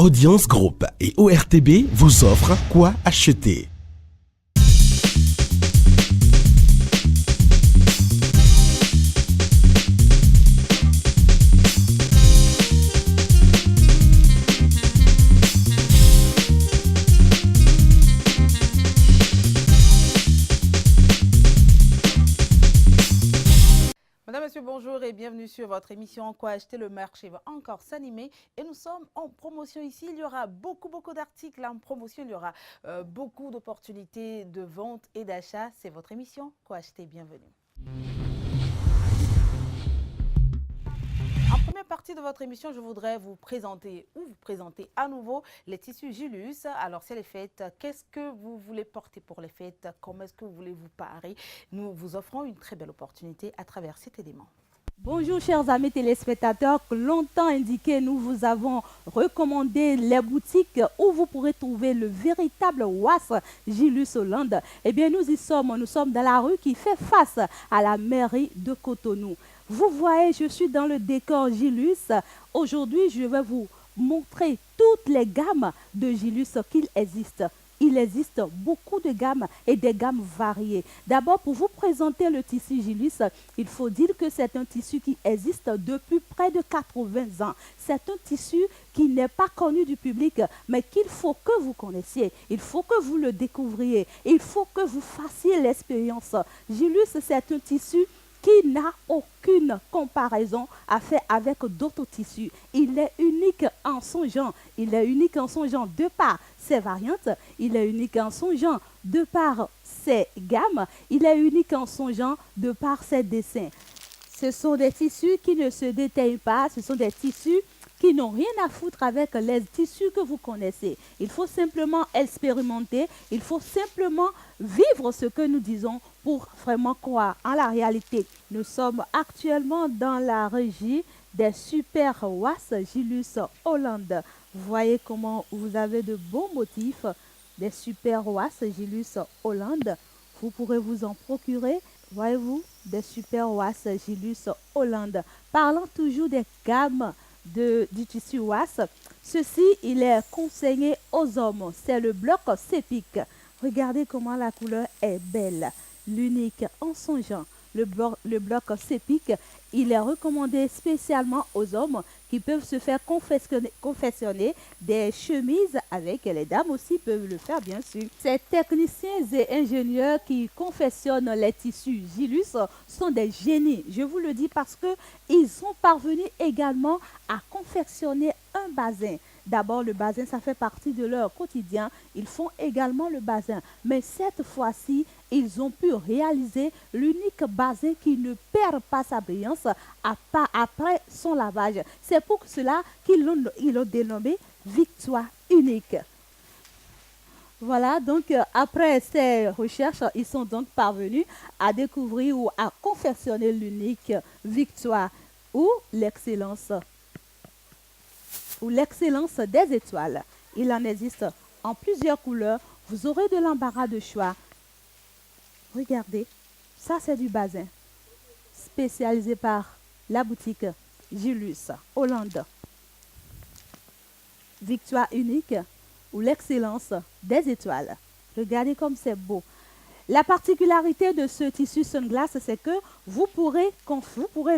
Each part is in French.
Audience Group et ORTB vous offrent quoi acheter. Madame, Monsieur, bonjour et bienvenue sur votre émission Quoi acheter. Le marché va encore s'animer et nous sommes en promotion ici. Il y aura beaucoup d'articles en promotion. Il y aura beaucoup d'opportunités de vente et d'achat. C'est votre émission Quoi acheter. Bienvenue. En première partie de votre émission, je voudrais vous présenter à nouveau les tissus Gilus. Alors, c'est les fêtes. Qu'est-ce que vous voulez porter pour les fêtes? Comment est-ce que vous voulez vous parer? Nous vous offrons une très belle opportunité à travers cet élément. Bonjour chers amis téléspectateurs, longtemps indiqué, nous vous avons recommandé les boutiques où vous pourrez trouver le véritable Was Gilus Hollande. Eh bien nous sommes dans la rue qui fait face à la mairie de Cotonou. Vous voyez, je suis dans le décor Gilus. Aujourd'hui, je vais vous montrer toutes les gammes de Gilus qu'il existe. Il existe beaucoup de gammes et des gammes variées. D'abord, pour vous présenter le tissu Gilus, il faut dire que c'est un tissu qui existe depuis près de 80 ans. C'est un tissu qui n'est pas connu du public, mais qu'il faut que vous connaissiez. Il faut que vous le découvriez. Il faut que vous fassiez l'expérience. Gilus, c'est un tissu qui n'a aucune comparaison à faire avec d'autres tissus. Il est unique en son genre. Il est unique en son genre de par ses variantes. Il est unique en son genre de par ses gammes. Il est unique en son genre de par ses dessins. Ce sont des tissus qui ne se déteignent pas. Ce sont des tissus qui n'ont rien à foutre avec les tissus que vous connaissez. Il faut simplement expérimenter, il faut simplement vivre ce que nous disons pour vraiment croire en la réalité. Nous sommes actuellement dans la régie des Super Was Gilus Hollande. Vous voyez comment vous avez de beaux motifs des Super Was Gilus Hollande. Vous pourrez vous en procurer, voyez-vous, des Super Was Gilus Hollande. Parlons toujours des gammes du tissu Was. Ceci, il est conseillé aux hommes. C'est le bloc Sépic. Regardez comment la couleur est belle, l'unique en son genre. Le bloc Sépic, il est recommandé spécialement aux hommes qui peuvent se faire confectionner des chemises avec. Les dames aussi peuvent le faire, bien sûr. Ces techniciens et ingénieurs qui confectionnent les tissus Gilus sont des génies. Je vous le dis parce qu'ils sont parvenus également à confectionner un bazin. D'abord, le bazin, ça fait partie de leur quotidien. Ils font également le bazin. Mais cette fois-ci, ils ont pu réaliser l'unique bazin qui ne perd pas sa brillance après son lavage. C'est pour cela qu'ils l'ont dénommé Victoire unique. Voilà, donc après ces recherches, ils sont donc parvenus à découvrir ou à confectionner l'unique Victoire ou l'excellence des étoiles. Il en existe en plusieurs couleurs. Vous aurez de l'embarras de choix. Regardez, ça c'est du bazin spécialisé par la boutique Gilus Hollande. Victoire unique ou l'excellence des étoiles. Regardez comme c'est beau. La particularité de ce tissu sunglass, c'est que vous pourrez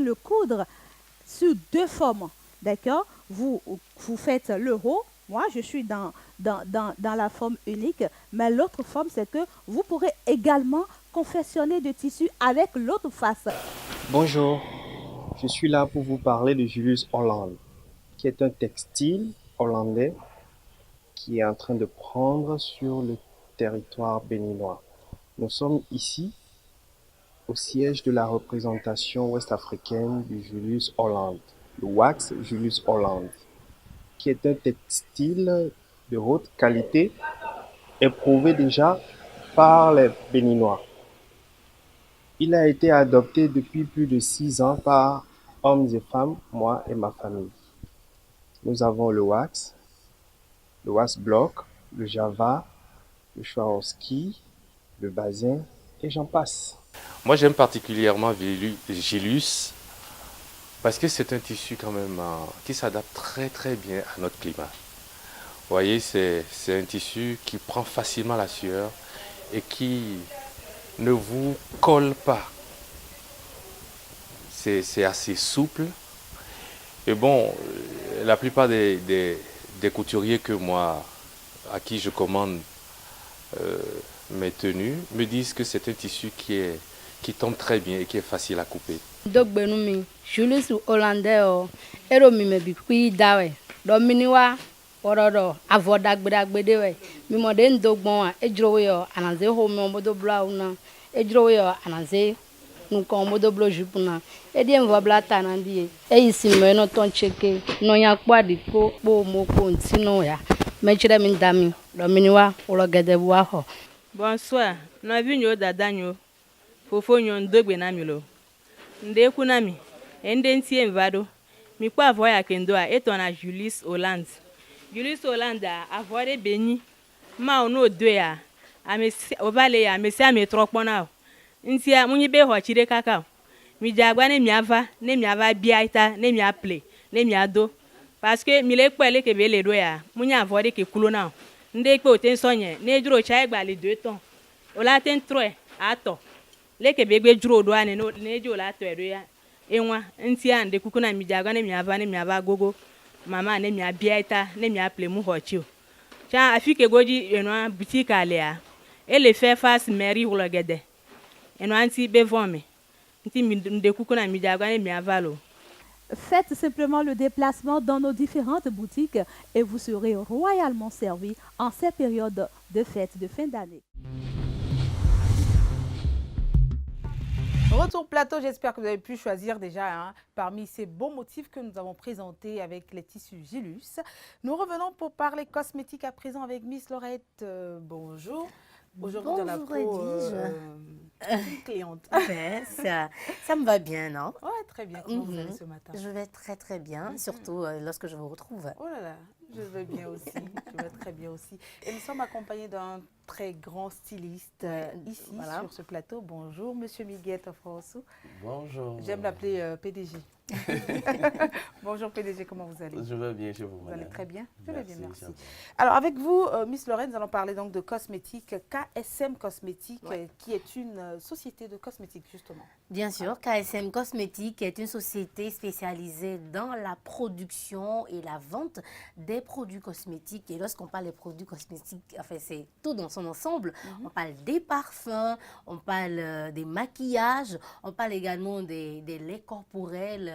le coudre sur deux formes. D'accord? Vous faites le haut. Moi, je suis dans la forme unique. Mais l'autre forme, c'est que vous pourrez également confectionner de tissu avec l'autre face. Bonjour, je suis là pour vous parler de Gilus Hollande, qui est un textile hollandais qui est en train de prendre sur le territoire béninois. Nous sommes ici au siège de la représentation ouest-africaine du Gilus Hollande, le Wax Gilus Hollande, qui est un textile de haute qualité éprouvé déjà par les Béninois. Il a été adopté depuis plus de 6 ans par hommes et femmes, moi et ma famille. Nous avons le wax block, le java, le Swarovski, le bazin et j'en passe. Moi j'aime particulièrement Gilus parce que c'est un tissu quand même qui s'adapte très très bien à notre climat. voyez, c'est un tissu qui prend facilement la sueur et qui ne vous colle pas. C'est assez souple. Et bon, la plupart des couturiers à qui je commande mes tenues, me disent que c'est un tissu qui tombe très bien et qui est facile à couper. Dogbenumi, Julius Hollandais, Eromi me bipui dawe, Dominiwa, Orodo, Avodagbedewe, Mimoden Dogbon, Edroyo, Anaze Home Modo Blauna, Edroyo, Anaze, Nuko Modo Blojupuna, Edium Vablata Nandi, Eisimeno Toncheke, Noya Quadico, Bo Moko, Sinoya, Menchedem Dami, Dominiwa, Ologadewaho. Bonsoir, nous avons vu Dadanyo, Fofo Nyon Dogbenamilo. Ndeku nami, ntie mvado, mi kwa avoya kendoa etona Julius Holland. Julius Holland a avore beni, ma ono dwe ya, obale ya, mesi ame trokpona. Ntia munyibe ho chire kakao. Mi jagwa ne miava biaita, ne mia play, ne mia do. Parce que mi le kwele ke bele do ya, munya avore ke kulona. Ndekpe oten sonye, ne juro cha egba le 2 ton. Ola ten troe, ato. Leke bebe juro do ane no nejo la to edo ya enwa ntia nde kuku na mijaga ne miava ne miava gogo mama ne mia biaita ne mia plemu hochio cha afike goji enwa boutique alea ele fait face mairie wologede enwa anti bevome nti nde kuku na mijaga ne miava lo. Faites simplement le déplacement dans nos différentes boutiques et vous serez royalement servi en ces périodes de fêtes de fin d'année. Retour plateau, j'espère que vous avez pu choisir déjà parmi ces beaux motifs que nous avons présentés avec les tissus Gilus. Nous revenons pour parler cosmétique à présent avec Miss Laurette. Bonjour. Aujourd'hui dans la peau cliente. Ça me va bien, non? Oui, très bien. Comment vous allez ce matin? Je vais très très bien, surtout lorsque je vous retrouve. Oh là là, je vais bien aussi. Je vais très bien aussi. Et nous sommes accompagnés d'un très grand styliste ici sur ce plateau. Bonjour, Monsieur Miguel Tofrosu. Bonjour. J'aime l'appeler PDG. Bonjour PDG, comment vous allez? Je vais bien chez vous. Vous allez très bien? Je vais bien, merci. Gentil. Alors avec vous, Miss Lorraine, nous allons parler donc de cosmétiques, KSM Cosmétiques, qui est une société de cosmétiques justement. Bien sûr, KSM Cosmétiques est une société spécialisée dans la production et la vente des produits cosmétiques. Et lorsqu'on parle des produits cosmétiques, enfin c'est tout dans son ensemble. On parle des parfums, on parle des maquillages, on parle également des laits corporels,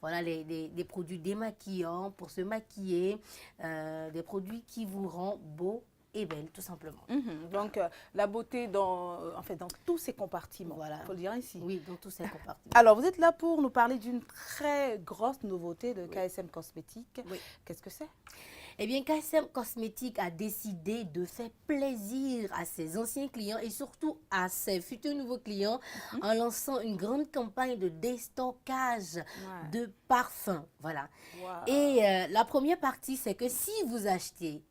voilà, des produits démaquillants pour se maquiller, des produits qui vous rendent beau et belle, tout simplement. Donc, la beauté dans tous ces compartiments, voilà. Il faut le dire ici. Oui, dans tous ces compartiments. Alors, vous êtes là pour nous parler d'une très grosse nouveauté de KSM Cosmétiques. Oui. Qu'est-ce que c'est? Eh bien, KSM Cosmétiques a décidé de faire plaisir à ses anciens clients et surtout à ses futurs nouveaux clients en lançant une grande campagne de déstockage de parfums. Voilà. Et la première partie, c'est que si vous achetez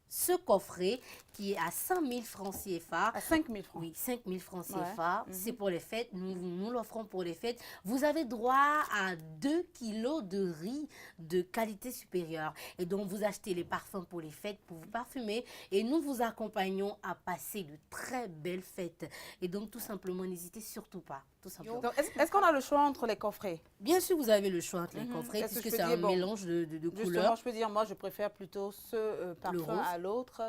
ce coffret qui est à 5 000 francs CFA. À 5 000 francs? Oui, 5 000 francs CFA. C'est pour les fêtes. Nous l'offrons pour les fêtes. Vous avez droit à 2 kilos de riz de qualité supérieure. Et donc, vous achetez les parfums pour les fêtes, pour vous parfumer. Et nous vous accompagnons à passer de très belles fêtes. Et donc, tout simplement, n'hésitez surtout pas. Est-ce qu'on a le choix entre les coffrets? Bien sûr, vous avez le choix entre les coffrets, puisque c'est un mélange de couleurs. Justement, je peux dire, moi, je préfère plutôt ce parfum à l'autre.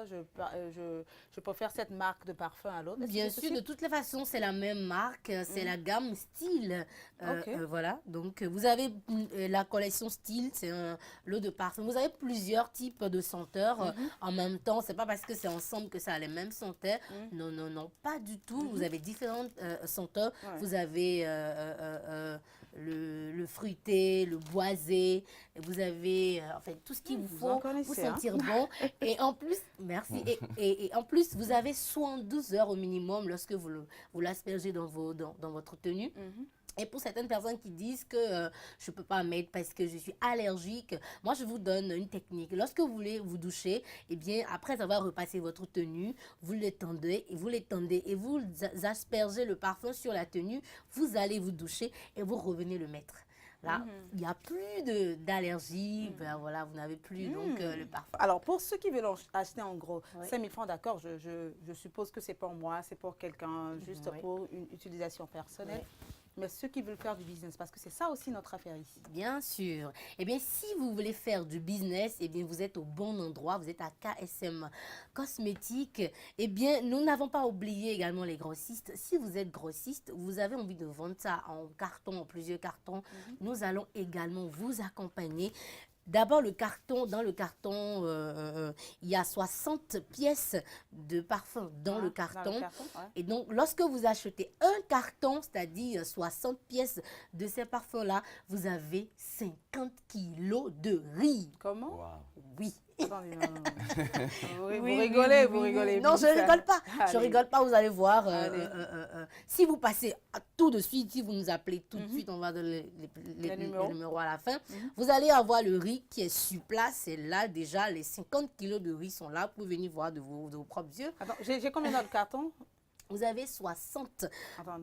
Je préfère cette marque de parfum à l'autre. Bien sûr, de toutes les façons, c'est la même marque. C'est la gamme Style. Voilà. Donc, vous avez la collection Style. C'est un lot de parfums. Vous avez plusieurs types de senteurs en même temps. C'est pas parce que c'est ensemble que ça a les mêmes senteurs. Non, non, non. Pas du tout. Vous avez différentes senteurs. Vous avez le fruité, le boisé, vous avez en fait tout ce qu'il vous faut pour sentir bon. Et en plus, merci. Et en plus, vous avez 72 heures au minimum lorsque vous l'aspergez dans votre tenue. Et pour certaines personnes qui disent que je ne peux pas mettre parce que je suis allergique, moi je vous donne une technique. Lorsque vous voulez vous doucher, eh bien après avoir repassé votre tenue, vous l'étendez et vous aspergez le parfum sur la tenue, vous allez vous doucher et vous revenez le mettre. Là, il n'y a plus d'allergie. Ben, voilà, vous n'avez plus donc le parfum. Alors, pour ceux qui veulent acheter en gros, 5 000 francs, d'accord, je suppose que c'est pour moi, c'est pour quelqu'un, juste pour une utilisation personnelle. Mais ceux qui veulent faire du business, parce que c'est ça aussi notre affaire ici. Bien sûr. Eh bien, si vous voulez faire du business, eh bien, vous êtes au bon endroit. Vous êtes à KSM Cosmétiques. Eh bien, nous n'avons pas oublié également les grossistes. Si vous êtes grossiste, vous avez envie de vendre ça en carton, en plusieurs cartons, nous allons également vous accompagner. D'abord, dans le carton, il y a 60 pièces de parfum dans le carton. Et donc, lorsque vous achetez un carton, c'est-à-dire 60 pièces de ces parfums-là, vous avez 50 kilos de riz. Comment? Oui. Attendez, non. Vous rigolez, vous rigolez. Non, je ne rigole pas. Je ne rigole pas, vous allez voir. Si vous passez tout de suite, si vous nous appelez tout de suite, on va donner les numéros à la fin. Vous allez avoir le riz qui est sur place. Et là, déjà, les 50 kilos de riz sont là pour venir voir de vos propres yeux. Attends, j'ai combien dans le carton? Vous avez 60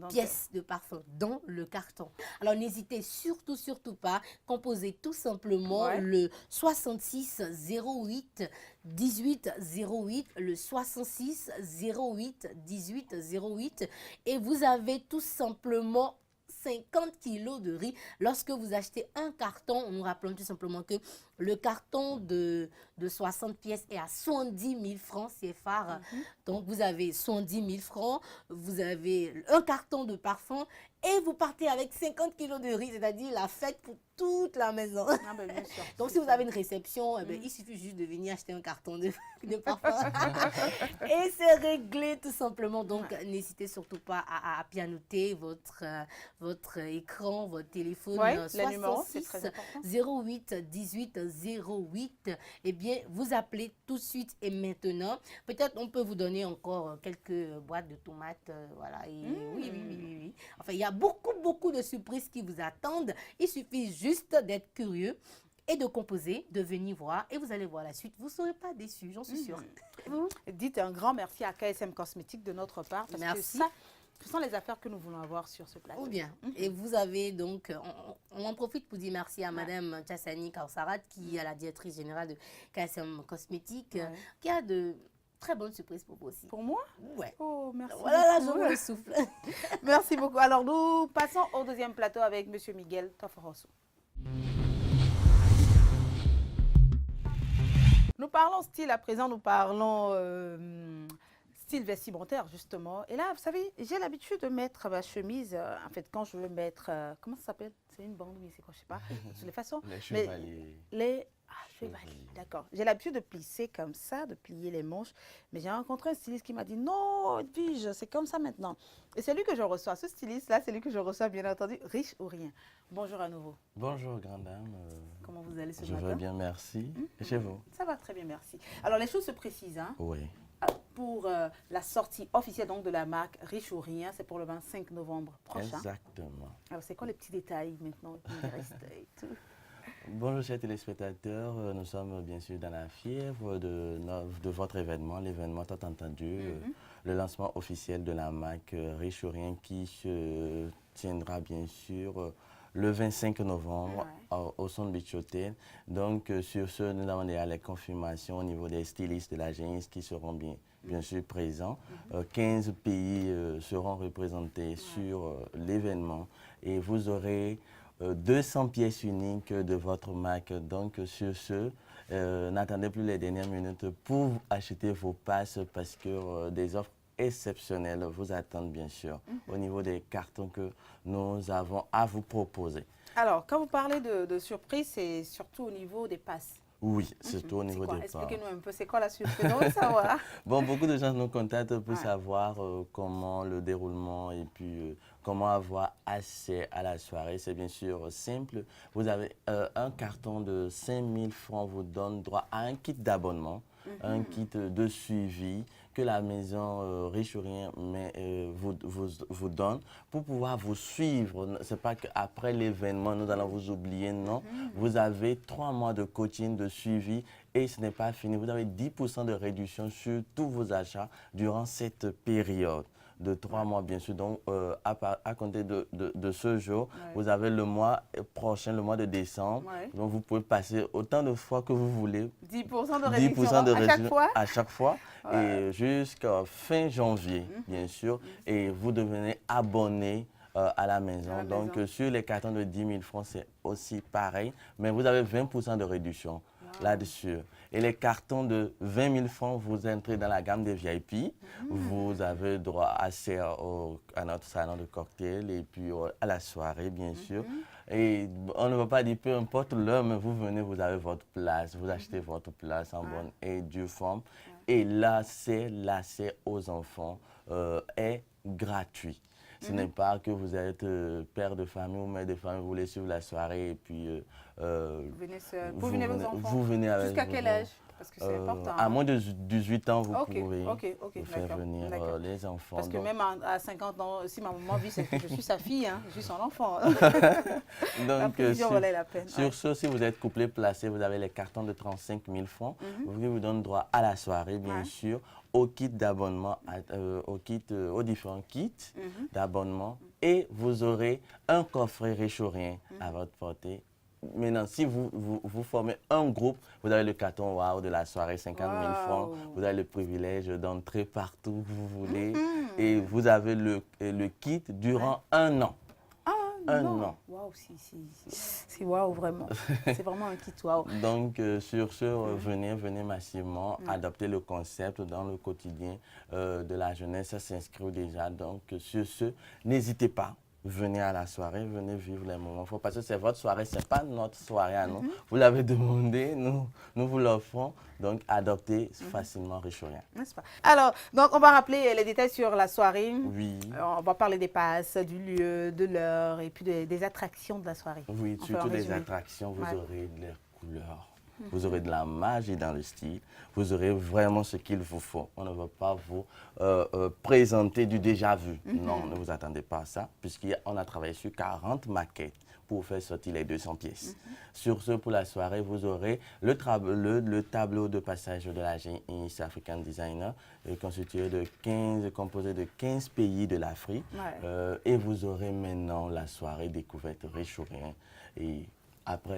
pièces de parfum dans le carton. Alors, n'hésitez surtout pas. Composez tout simplement le 66 08 18 08, le 66 08 18 08. Et vous avez tout simplement 50 kilos de riz. Lorsque vous achetez un carton, nous rappelons tout simplement que le carton de 60 pièces est à 70 000 francs CFA. Donc, vous avez 70 000 francs, vous avez un carton de parfum et vous partez avec 50 kilos de riz, c'est-à-dire la fête pour toute la maison. Ah ben, bien sûr. Donc, si vous avez une réception, eh ben, il suffit juste de venir acheter un carton de parfum. Et c'est réglé tout simplement. Donc, n'hésitez surtout pas à pianoter votre écran, votre téléphone. Les numéros, c'est très important. 08 18 08. Eh bien, vous appelez tout de suite et maintenant. Peut-être on peut vous donner encore quelques boîtes de tomates. Voilà. Et oui. Enfin, il y a beaucoup de surprises qui vous attendent. Il suffit juste d'être curieux et de composer, de venir voir et vous allez voir la suite. Vous ne serez pas déçus, j'en suis sûre. Dites un grand merci à KSM Cosmétiques de notre part. Parce que ça, ce sont les affaires que nous voulons avoir sur ce plateau. Ou bien. Et vous avez donc, on en profite pour dire merci à Madame Tchassani Kaussarat, qui est la directrice générale de KSM Cosmétiques, qui a de très bonne surprise pour vous aussi. Pour moi? Ouais. Oh, merci. Voilà, là, je vous le souffle. Merci beaucoup. Alors, nous passons au deuxième plateau avec M. Miguel Toforoso. Nous parlons style à présent, nous parlons style vestimentaire justement. Et là, vous savez, j'ai l'habitude de mettre ma chemise, en fait, quand je veux mettre, comment ça s'appelle? C'est une bande, oui, c'est quoi, je sais pas, de les façons. Les chevaliers. Chevaliers, d'accord. J'ai l'habitude de plisser comme ça, de plier les manches. Mais j'ai rencontré un styliste qui m'a dit, non, Edwige, c'est comme ça maintenant. Et c'est lui que je reçois. Ce styliste-là, c'est lui que je reçois, bien entendu, riche ou rien. Bonjour à nouveau. Bonjour, grande dame. Comment vous allez ce matin? Je vais bien, merci. Et chez vous? Ça va très bien, merci. Alors, les choses se précisent, hein? Oui. Pour la sortie officielle donc, de la marque Riche ou Rien, c'est pour le 25 novembre prochain. Exactement. Alors, c'est quoi les petits détails maintenant qui restent et tout? Bonjour chers téléspectateurs, nous sommes bien sûr dans la fièvre de votre événement, l'événement tant entendu, le lancement officiel de la marque Riche ou Rien qui se tiendra bien sûr le 25 novembre au Son Beach Hotel. Donc sur ce, nous avons déjà les confirmations au niveau des stylistes de l'agence qui seront bien sûr présents. 15 pays seront représentés sur l'événement et vous aurez 200 pièces uniques de votre marque. Donc sur ce, n'attendez plus les dernières minutes pour acheter vos passes parce que des offres exceptionnelles vous attendent bien sûr au niveau des cartons que nous avons à vous proposer. Alors, quand vous parlez de surprise, c'est surtout au niveau des passes. Oui, surtout au niveau des passes. Expliquez-nous un peu, c'est quoi la surprise? On veut savoir. Bon, beaucoup de gens nous contactent pour savoir comment le déroulement et puis comment avoir accès à la soirée. C'est bien sûr simple. Vous avez un carton de 5 000 francs vous donne droit à un kit d'abonnement, un kit de suivi que la maison Riche ou Rien vous donne pour pouvoir vous suivre. Ce n'est pas qu'après l'événement, nous allons vous oublier, non. Vous avez 3 mois de coaching, de suivi et ce n'est pas fini. Vous avez 10% de réduction sur tous vos achats durant cette période. de 3 mois, bien sûr. Donc, à compter de ce jour, vous avez le mois prochain, le mois de décembre. Donc, vous pouvez passer autant de fois que vous voulez. 10% de réduction à chaque fois. Et jusqu'à fin janvier, bien sûr. Et vous devenez abonné à la maison. Donc, sur les cartons de 10 000 francs, c'est aussi pareil. Mais vous avez 20% de réduction là-dessus. Et les cartons de 20 000 francs, vous entrez dans la gamme des VIP. Vous avez droit accès à notre salon de cocktail et puis à la soirée, bien sûr. Et on ne va pas dire peu importe l'heure, mais vous venez, vous avez votre place. Vous achetez votre place en bonne et due forme. Et l'accès aux enfants est gratuit. Ce n'est pas que vous êtes père de famille ou mère de famille, vous voulez suivre la soirée et puis... vous venez seul. Vous venez vos enfants. Vous venez avec jusqu'à quel âge? Parce que c'est important. À moins de 18 ans, vous pouvez faire venir les enfants. Parce que même à 50 ans, si ma maman vit, c'est que je suis sa fille, hein, je suis son enfant. Donc, valait la peine. Sur ce, si vous êtes couplé placé, vous avez les cartons de 35 000 francs. Vous donnez droit à la soirée, bien sûr, au kit d'abonnement, aux différents kits d'abonnement. Et vous aurez un coffret Réchaurien à votre portée. Maintenant, si vous formez un groupe, vous avez le carton wow de la soirée, 50 000 francs. Vous avez le privilège d'entrer partout où vous voulez. Et vous avez le kit durant un an. Un an. Waouh, c'est waouh, vraiment. C'est vraiment un kit waouh. Donc, sur ce, venez massivement adopter le concept dans le quotidien de la jeunesse. Ça s'inscrit déjà. Donc, sur ce, n'hésitez pas. Venez à la soirée, venez vivre les moments forts parce que c'est votre soirée, ce n'est pas notre soirée à nous. Vous l'avez demandé, nous vous l'offrons. Donc, adoptez facilement Réchaurien. N'est-ce pas? Alors, donc, on va rappeler les détails sur la soirée. Oui. On va parler des passes, du lieu, de l'heure et puis des attractions de la soirée. Oui, surtout les attractions, vous aurez de leurs couleurs. Vous aurez de la magie dans le style. Vous aurez vraiment ce qu'il vous faut. On ne va pas vous présenter du déjà vu. Non, ne vous attendez pas à ça, puisqu'on a travaillé sur 40 maquettes pour faire sortir les 200 pièces. Sur ce, pour la soirée, vous aurez le tableau de passage de la East African Designer, composé de 15 pays de l'Afrique. Et vous aurez maintenant la soirée découverte Réchaurien. Et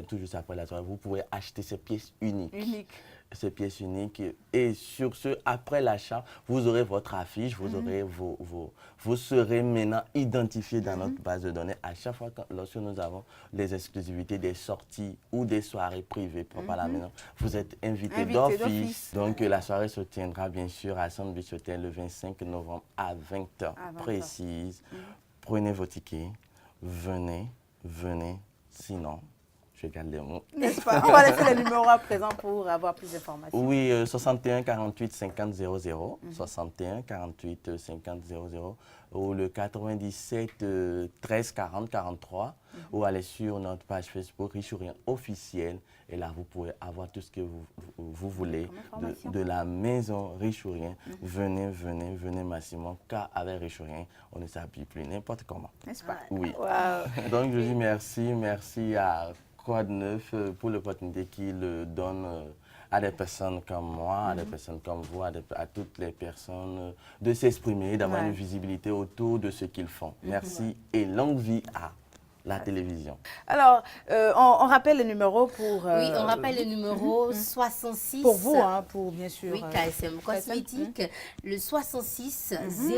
tout juste après la soirée, vous pouvez acheter ces pièces uniques. Ces pièces uniques. Et sur ce, après l'achat, vous aurez votre affiche, vous serez maintenant identifié dans notre base de données. À chaque fois, lorsque nous avons des exclusivités, des sorties ou des soirées privées propres à la maison, vous êtes invité d'office. Donc, la soirée se tiendra bien sûr à Sandwich Hotel le 25 novembre à 20h précise. Prenez vos tickets, venez, sinon... Je garde les mots. N'est-ce pas? On va laisser les numéros à présent pour avoir plus d'informations. Oui, 61 48 50 00, 61 48 50 00 ou le 97 13 40 43 ou aller sur notre page Facebook Réchaurien officiel et là vous pouvez avoir tout ce que vous voulez de la maison Réchaurien. Venez massivement car avec Réchaurien on ne s'habille plus n'importe comment. N'est-ce pas? Oui. Donc je dis merci à Code 9 pour l'opportunité qu'il donne à des personnes comme moi, à des personnes comme vous, à toutes les personnes de s'exprimer, d'avoir une visibilité autour de ce qu'ils font. Merci et longue vie à la télévision. Alors, on rappelle le numéro pour... oui, on rappelle le numéro 66. Pour vous, hein, pour bien sûr... Oui, KSM Cosmétique, le 66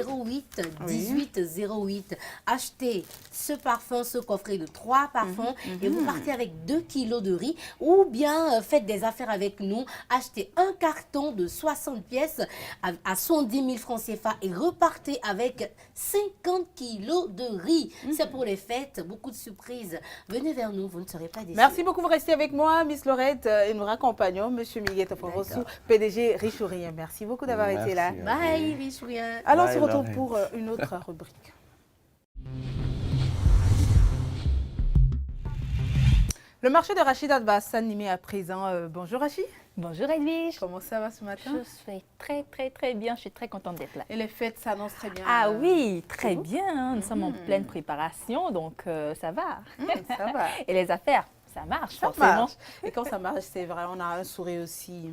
08 18 08. Achetez ce parfum, ce coffret de 3 parfums et vous partez avec 2 kilos de riz ou bien faites des affaires avec nous. Achetez un carton de 60 pièces à 110 000 francs CFA et repartez avec 50 kilos de riz. C'est pour les fêtes, beaucoup de surprises. Venez vers nous, vous ne serez pas déçus. Merci beaucoup, vous restez avec moi, Miss Laurette, et nous raccompagnons Monsieur Miguel Toforosu, PDG Réchaurien. Merci beaucoup d'avoir été là. Bye, Réchaurien. Alors, on se retrouve pour une autre rubrique. Le marché de Rachid va s'animer à présent. Bonjour Rachid. Bonjour Edwige. Comment ça va ce matin? Je vais très bien. Je suis très contente d'être là. Et les fêtes s'annoncent très bien. Ah oui, très bien. Nous sommes en pleine préparation, donc ça va. Ça va. Et les affaires, ça marche ça forcément. Marche. Et quand ça marche, c'est vrai, on a un sourire aussi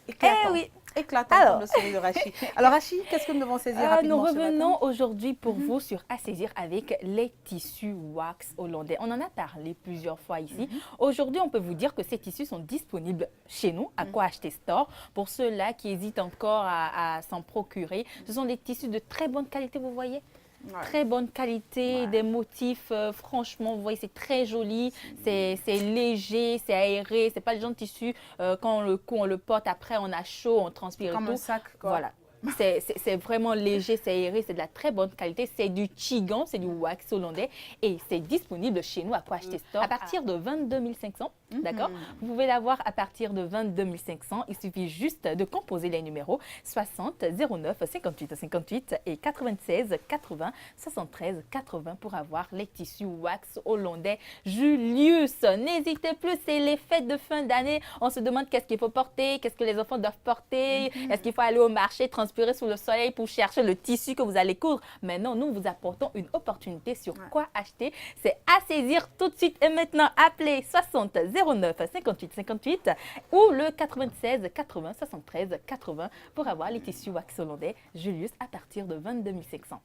éclatant. Eh oui. éclatant comme le sourire de Rachid. Alors Rachid, qu'est-ce que nous devons saisir rapidement Nous ce matin? revenons aujourd'hui pour vous sur à saisir avec les tissus wax hollandais. On en a parlé plusieurs fois ici. Aujourd'hui, on peut vous dire que ces tissus sont disponibles chez nous, à Quoi Acheter Store. Pour ceux-là qui hésitent encore à s'en procurer, ce sont des tissus de très bonne qualité, vous voyez. Très bonne qualité, des motifs, franchement, vous voyez, c'est très joli, c'est léger, c'est aéré, c'est pas le genre de tissu, quand on le porte, après on a chaud, on transpire Comme et tout. un sac, quoi. Voilà. C'est vraiment léger, c'est aéré, c'est de la très bonne qualité. C'est du Chigan, c'est du wax hollandais et c'est disponible chez nous à Quoi Acheter Store à partir de 22 500. D'accord? Vous pouvez l'avoir à partir de 22 500. Il suffit juste de composer les numéros 60 09 58 58 et 96 80 73 80 pour avoir les tissus wax hollandais Julius. N'hésitez plus, c'est les fêtes de fin d'année. On se demande qu'est-ce qu'il faut porter, qu'est-ce que les enfants doivent porter, est-ce qu'il faut aller au marché, transpirer sous le soleil pour chercher le tissu que vous allez coudre. Maintenant, nous vous apportons une opportunité sur Quoi Acheter. C'est à saisir tout de suite et maintenant. Appelez 60 09 58 58 ou le 96 80 73 80 pour avoir les tissus wax hollandais Julius à partir de 22 500.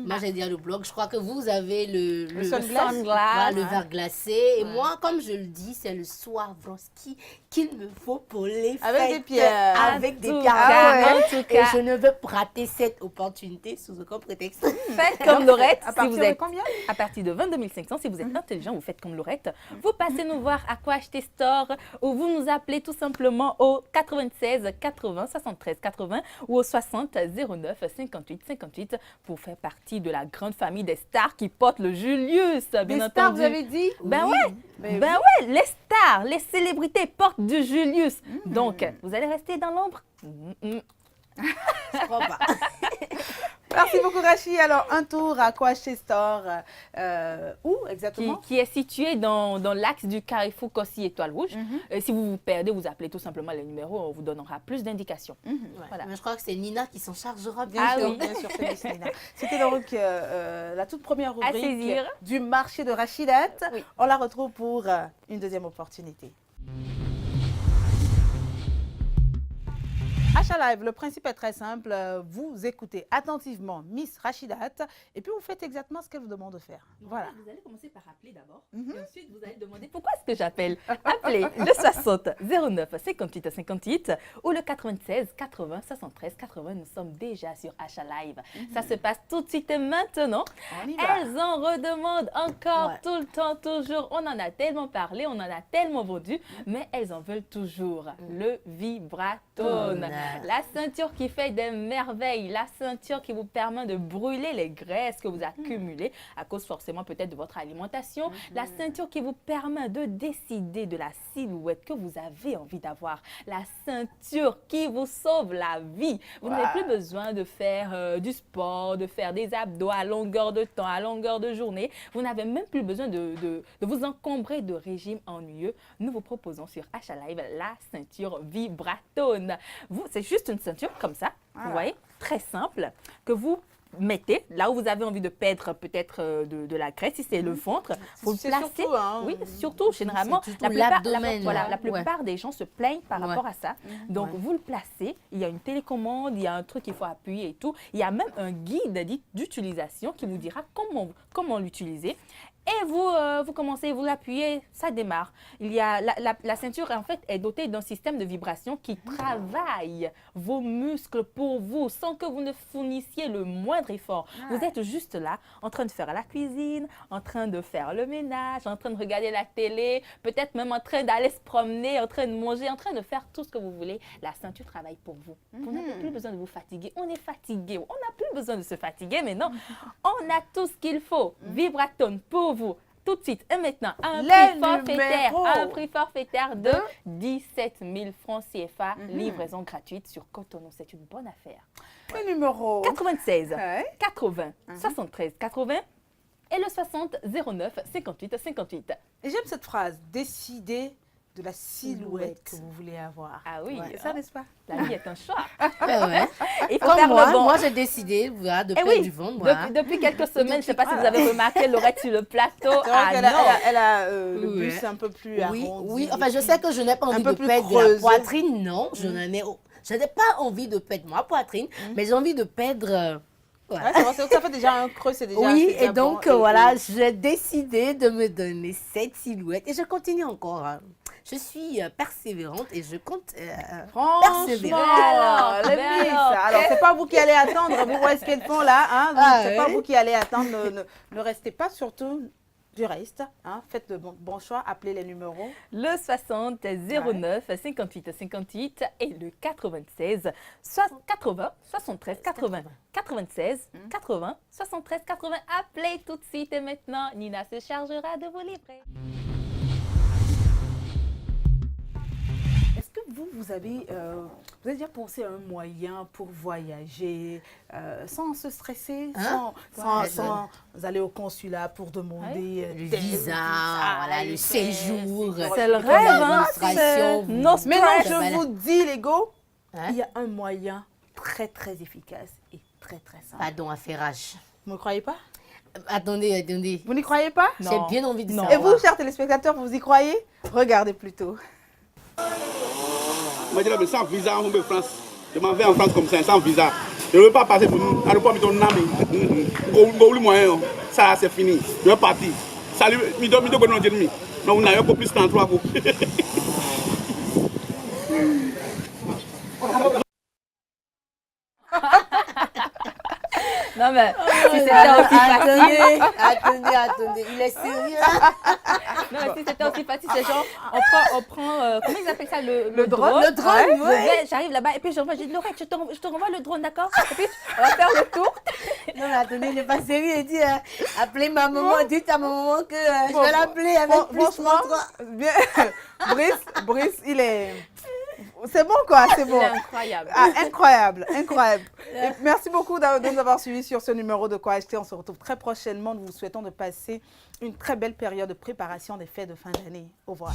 Moi, j'ai dit à le blog, je crois que vous avez le sunglass. Voilà, le verre glacé. Et moi, comme je le dis, c'est le Swarovski qu'il me faut pour les Avec fêtes. des pierres. Avec des tout pierres. cas, en tout Et cas. je ne veux pas rater cette opportunité sous aucun prétexte. Faites comme Laurette. À partir si vous de êtes, combien? À partir de 22 500, si vous êtes intelligent, vous faites comme Laurette. Vous passez nous voir à Quoi Acheter Store ou vous nous appelez tout simplement au 96 80 73 80 ou au 60 09 58 58 pour faire partie de la grande famille des stars qui portent le Julius. Bien Des entendu. stars, vous avez dit? Ben Oui. ouais, Mais ben ouais, les stars, les célébrités portent du Julius. Donc, vous allez rester dans l'ombre. Je crois pas. Merci beaucoup Rachid. Alors, un tour à Quoi Acheter Store. Où exactement? Qui est situé dans l'axe du Carrefour Cossy Étoile Rouge. Si vous vous perdez, vous appelez tout simplement les numéros, on vous donnera plus d'indications. Voilà. Mais je crois que c'est Nina qui s'en chargera Bien bien sûr, sûr. bien sûr, c'est Miss Nina. C'était donc la toute première À rubrique saisir. du marché de Rachidette. Oui. On la retrouve pour une deuxième opportunité. Achat Live, le principe est très simple. Vous écoutez attentivement Miss Rachidat et puis vous faites exactement ce qu'elle vous demande de faire. Voilà. Vous allez commencer par appeler d'abord. Et ensuite, vous allez demander pourquoi est-ce que j'appelle. Appelez le 60 09 58 58 ou le 96 80 73 80. Nous sommes déjà sur Achat Live. Ça se passe tout de suite et maintenant. On y va. Elles en redemandent encore Ouais. tout le temps, toujours. On en a tellement parlé, on en a tellement vendu, mais elles en veulent toujours. Le Vibratone. La ceinture qui fait des merveilles, la ceinture qui vous permet de brûler les graisses que vous accumulez à cause forcément peut-être de votre alimentation. La ceinture qui vous permet de décider de la silhouette que vous avez envie d'avoir. La ceinture qui vous sauve la vie. Vous n'avez plus besoin de faire du sport, de faire des abdos à longueur de temps, à longueur de journée. Vous n'avez même plus besoin de vous encombrer de régimes ennuyeux. Nous vous proposons sur Achat Live la ceinture Vibratone. C'est juste une ceinture comme ça, vous voyez, très simple, que vous mettez là où vous avez envie de perdre peut-être de la graisse, si c'est le ventre, vous le C'est placez. surtout, hein, Oui, surtout, généralement, surtout la plupart, l'abdomen, voilà, là. la plupart des gens se plaignent par Ouais. rapport à ça. Donc, vous le placez, il y a une télécommande, il y a un truc qu'il faut appuyer et tout. Il y a même un guide d'utilisation qui vous dira comment l'utiliser. Et vous commencez, vous l'appuyez, ça démarre. Il y a la ceinture, en fait, est dotée d'un système de vibration qui travaille vos muscles pour vous sans que vous ne fournissiez le moindre effort. Vous êtes juste là, en train de faire la cuisine, en train de faire le ménage, en train de regarder la télé, peut-être même en train d'aller se promener, en train de manger, en train de faire tout ce que vous voulez. La ceinture travaille pour vous. Vous n'avez plus besoin de vous fatiguer. On est fatigué. On n'a plus besoin de se fatiguer, mais non, on a tout ce qu'il faut. Vibratone pour vous. Tout de suite et maintenant, un prix forfaitaire de 17 000 francs CFA, livraison gratuite sur Cotonou. C'est une bonne affaire. Le numéro 96 Ouais. 80 73 80 et le 60 09 58 58. Et j'aime cette phrase, décider de la silhouette que vous voulez avoir. Ah oui, C'est ça, n'est-ce pas? la vie est un choix. Ouais. Il faut Comme faire moi, le bon. moi j'ai décidé voilà, de Eh perdre oui, du ventre. Voilà. depuis quelques semaines, je ne sais pas si vous avez remarqué, Laurette sur le plateau. C'est vrai qu'elle non. a le Ouais. buste un peu plus Oui, arrondi. oui, enfin je sais que je n'ai pas envie peu de plus perdre de creuse. la poitrine, non, je n'en ai Je n'ai pas envie de perdre ma poitrine, mais j'ai envie de perdre... voilà. Ouais, ça fait déjà un creux, c'est déjà... Oui, déjà et donc bon, voilà, j'ai décidé de me donner cette silhouette et je continue encore. Hein. Je suis persévérante et je compte persévérer. Alors, les Miss, alors c'est pas vous qui allez attendre, vous voyez ce qu'elles font là, hein, c'est pas vous qui allez attendre, ne restez pas surtout du reste, hein, faites le bon choix, appelez les numéros. Le 60 09 58 58 et le 96 80 73 80 96 80 73 80. Appelez tout de suite et maintenant, Nina se chargera de vous livrer. Est-ce que vous avez déjà pensé à un moyen pour voyager sans se stresser, sans aller au consulat pour demander le visa, voilà, le séjour, c'est le rêve, hein, mais non, je vous dis, les go, il y a un moyen très très efficace et très très simple. Pardon, affairage. Vous ne croyez pas? Attendez. Vous n'y croyez pas? J'ai bien envie de savoir. Et vous, chers téléspectateurs, vous y croyez? Regardez plutôt. Moi, je dis sans visa, on va en France. Je m'en vais en France comme ça, sans visa. Je ne veux pas passer pour nous. Aéroport, mais ton nom, le moyen, ça, c'est fini. Je vais partir. Salut, je vais vous dire, non, on n'a pas plus 33 pour. Non mais si c'était aussi facile. Attendez, il est sérieux. Non mais si c'était aussi facile, c'est genre on prend comment ils appellent ça le drone. Le drone, oui. J'arrive là-bas et puis je dis Laurette, je te renvoie le drone, d'accord? Et puis on va faire le tour. Non mais attendez, il n'est pas sérieux, il dit appelez ma maman, dites à ma maman que je vais l'appeler avec plus 33. Bien. Brice, il est... C'est bon quoi, c'est bon. Il est incroyable. Incroyable. Et merci beaucoup de nous avoir suivis sur ce numéro de Quoi acheter. On se retrouve très prochainement. Nous vous souhaitons de passer une très belle période de préparation des fêtes de fin d'année. Au revoir.